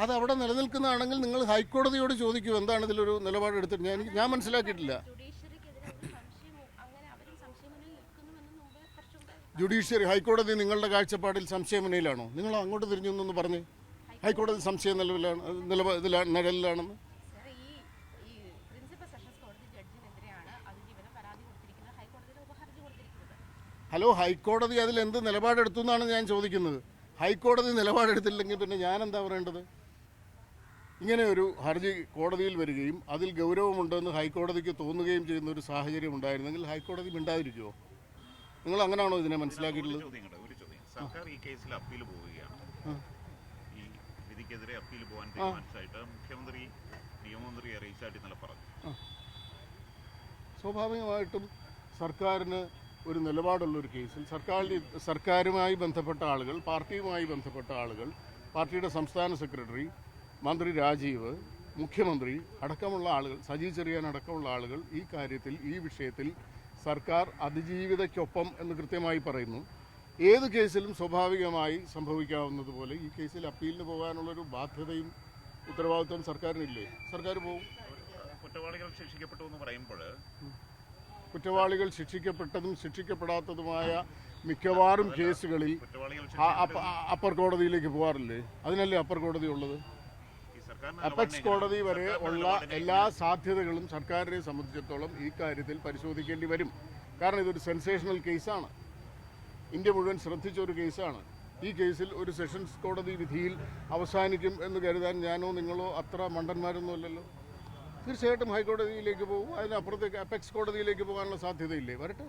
അത് അവിടെ നിലനിൽക്കുന്നതാണെങ്കിൽ നിങ്ങൾ ഹൈക്കോടതിയോട് ചോദിക്കൂ എന്താണ് ഇതിലൊരു നിലപാടെടുത്തിട്ട്. ഞാൻ മനസ്സിലാക്കിയിട്ടില്ല. ജുഡീഷ്യറി ഹൈക്കോടതി നിങ്ങളുടെ കാഴ്ചപ്പാടിൽ സംശയമുനയിലാണോ? നിങ്ങൾ അങ്ങോട്ട് തിരിഞ്ഞു എന്നൊന്ന് പറഞ്ഞ് ഹൈക്കോടതി സംശയ നിലവിലാണെന്ന്. ഹലോ, ഹൈക്കോടതി അതിൽ എന്ത് നിലപാടെടുത്തു എന്നാണ് ഞാൻ ചോദിക്കുന്നത്. ഹൈക്കോടതി നിലപാടെടുത്തില്ലെങ്കിൽ പിന്നെ ഞാൻ എന്താ പറയേണ്ടത്? ഇങ്ങനെ ഒരു ഹർജി കോടതിയിൽ വരികയും അതിൽ ഗൗരവമുണ്ടെന്ന് ഹൈക്കോടതിക്ക് തോന്നുകയും ചെയ്യുന്ന ഒരു സാഹചര്യം ഉണ്ടായിരുന്നെങ്കിൽ ഹൈക്കോടതി മിണ്ടാതിരിക്കുമോ? നിങ്ങൾ അങ്ങനെയാണോ ഇതിനെ മനസ്സിലാക്കിയിട്ടുള്ളത്? സർക്കാർ ഈ കേസിൽ അപ്പീൽ പോവുകയാണ്. ഈ വിധിക്കെതിരെ അപ്പീൽ പോകാൻ തീരുമാനിച്ചായിട്ട് മുഖ്യമന്ത്രി നിയമമന്ത്രി അറിയിച്ചായിട്ട് ഇന്നലെ പറഞ്ഞു. സ്വാഭാവികമായിട്ടും സർക്കാരിന് ഒരു നിലപാടുള്ളൊരു കേസിൽ സർക്കാരുമായി ബന്ധപ്പെട്ട ആളുകൾ, പാർട്ടിയുമായി ബന്ധപ്പെട്ട ആളുകൾ, പാർട്ടിയുടെ സംസ്ഥാന സെക്രട്ടറി, മന്ത്രി രാജീവ്, മുഖ്യമന്ത്രി അടക്കമുള്ള ആളുകൾ, സജി ചെറിയാൻ അടക്കമുള്ള ആളുകൾ ഈ കാര്യത്തിൽ, ഈ വിഷയത്തിൽ സർക്കാർ അതിജീവിതയ്ക്കൊപ്പം എന്ന് കൃത്യമായി പറയുന്നു. ഏത് കേസിലും സ്വാഭാവികമായി സംഭവിക്കാവുന്നതുപോലെ ഈ കേസിൽ അപ്പീലിന് പോകാനുള്ളൊരു ബാധ്യതയും ഉത്തരവാദിത്വം സർക്കാരിനില്ലേ? സർക്കാർ പോകും. കുറ്റവാളികൾ ശിക്ഷിക്കപ്പെട്ടു എന്ന് പറയുമ്പോൾ കുറ്റവാളികൾ ശിക്ഷിക്കപ്പെട്ടതും ശിക്ഷിക്കപ്പെടാത്തതുമായ മിക്കവാറും കേസുകളിൽ അപ്പർ കോടതിയിലേക്ക് പോകാറില്ലേ? അതിനല്ലേ അപ്പർ കോടതി ഉള്ളത്. അപ്പെക്സ് കോടതി വരെ ഉള്ള എല്ലാ സാധ്യതകളും സർക്കാരിനെ സംബന്ധിച്ചിടത്തോളം ഈ കാര്യത്തിൽ പരിശോധിക്കേണ്ടി വരും. കാരണം ഇതൊരു സെൻസേഷണൽ കേസാണ്. ഇന്ത്യ മുഴുവൻ ശ്രദ്ധിച്ച ഒരു കേസാണ്. ഈ കേസിൽ ഒരു സെഷൻസ് കോടതി വിധിയിൽ അവസാനിക്കും എന്ന് കരുതാൻ ഞാനോ നിങ്ങളോ അത്ര മണ്ടന്മാരൊന്നും അല്ലല്ലോ. തീർച്ചയായിട്ടും ഹൈക്കോടതിയിലേക്ക് പോകും. അതിനപ്പുറത്തേക്ക് അപ്പെക്സ് കോടതിയിലേക്ക് പോകാനുള്ള സാധ്യതയില്ലേ? വരട്ടെ.